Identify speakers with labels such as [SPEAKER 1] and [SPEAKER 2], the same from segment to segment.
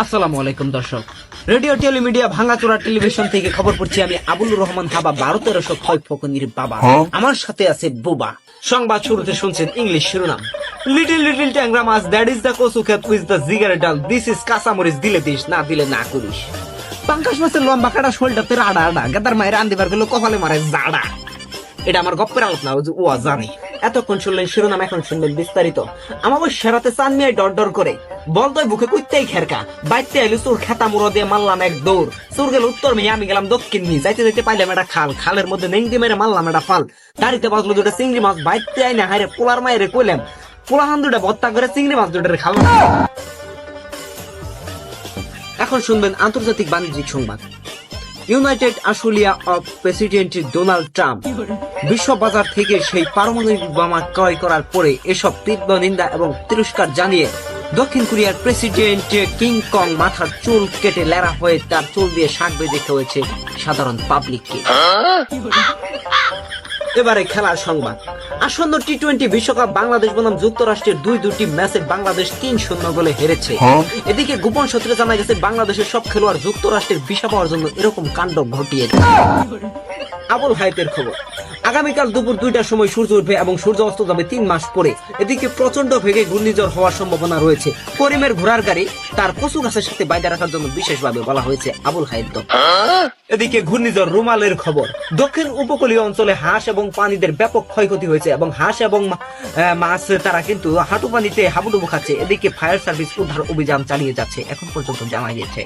[SPEAKER 1] আসসালামু আলাইকুম দর্শক, রেডিও টেলিমিডিয়া ভাঙাচোরা টেলিভিশন থেকে খবর পড়ছি আমি আবুলুর রহমান হাবা, 12-1300 ক্ষয় ফকনির বাবা। আমার সাথে আছে বুবা। সংবাদ শুরুতে শুনছেন ইংলিশ শিরোনাম। লিটল লিটল ট্যাংরা মাছ, দ্যাট ইজ দ্য কচু খেত উইথ দ্য জিগারের ডাল, দিস ইজ কাঁচামরিচ, দিলে দিস, না দিলে না করিস। পাঙ্কাশ মাছের লম্বা কাটা শোলটাতে রাডা আডা, গাদার মায়ের আন্দিবার গুলো কপালে মারে জাডা। এটা আমার গপ্পের আলোচনা, ও জানি। এতক্ষণ শুনলেন শিরোনাম, এখন শুনবেন বিস্তারিত। আমাকে সেরাতে চান নিয়ে ডর ডর করে বলতোই বুকে কুইতেই খেরকা, বাইতে আইলো চোর খেতা মুড়ো দিয়ে মারলাম এক দৌড়। চোর গেল উত্তর মেয়ে, আমি গেলাম দক্ষিণ মেয়ে। যাইতে যাইতে পাইলাম একটা খাল, খালের মধ্যে নেংদি মেরে মারলাম একটা ফাল। দাড়িতে বাজলো দুটো চিংড়ি মাছ, বাইতে আই না হাইরে পোলার মায়েরে কইলাম পোলাহান দুটা ভত্তা করে চিংড়ি মাছ দুটারে খালাম। এখন শুনবেন আন্তর্জাতিক বাণিজ্যিক সংবাদ। United Australia of president Donald Trump বিশ্ব বাজার থেকে সেই পারমাণবিক বোমা ক্রয় করার পরে এসব তীব্র নিন্দা এবং তিরস্কার জানিয়ে দক্ষিণ কোরিয়ার প্রেসিডেন্ট কিং কং মাথার চুল কেটে লেরা হয়ে তার চুল দিয়ে শাক বেঁধে খেয়েছে সাধারণ পাবলিককে। এবারে খেলার সংবাদ। আসন্ন টি-20 বিশ্বকাপ বাংলাদেশ বনাম যুক্তরাষ্ট্রের দুটি ম্যাচে বাংলাদেশ 3-0 গোলে হেরেছে। এদিকে গোপন সূত্রে জানা গেছে বাংলাদেশের সব খেলোয়াড় যুক্তরাষ্ট্রের ভিসা পাওয়ার জন্য এরকম কাণ্ড ঘটিয়েছে। আবুল হায়াতের খবর। আগামীকাল দুপুর 2টার সময় সূর্য উঠবে এবং সূর্য অস্ত যাবে 3 মাস পরে। এদিকে প্রচন্ড বেগে ঘূর্ণিঝড় হওয়ার সম্ভাবনা রয়েছে। করিমের ঘোড়ার গাড়ি তার কচু গাছের সাথে বাইরে রাখার জন্য বিশেষভাবে বলা হয়েছে আবুল হায়াত। এদিকে ঘূর্ণিঝড় রুমালের খবর। দক্ষিণ উপকূলীয় অঞ্চলে হাঁস এবং প্রাণীদের ব্যাপক ক্ষয়ক্ষতি হয়েছে এবং হাঁস এবং মাছ তারা কিন্তু হাঁটু পানিতে হাবুডুবু খাচ্ছে। এদিকে ফায়ার সার্ভিস উদ্ধার অভিযান চালিয়ে যাচ্ছে, এখন পর্যন্ত জানা গিয়েছে।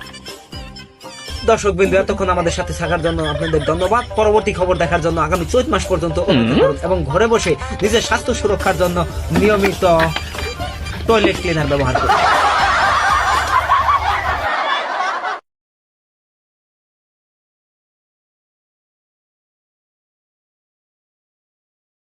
[SPEAKER 1] দর্শক বিন্দু, এতক্ষণ আমাদের সাথে থাকার জন্য আপনাদের ধন্যবাদ। পরবর্তী খবর দেখার জন্য আগামী 4 মাস পর্যন্ত অপেক্ষা করুন এবং ঘরে বসে নিজের স্বাস্থ্য সুরক্ষার জন্য নিয়মিত টয়লেট ক্লিনার ব্যবহার করুন।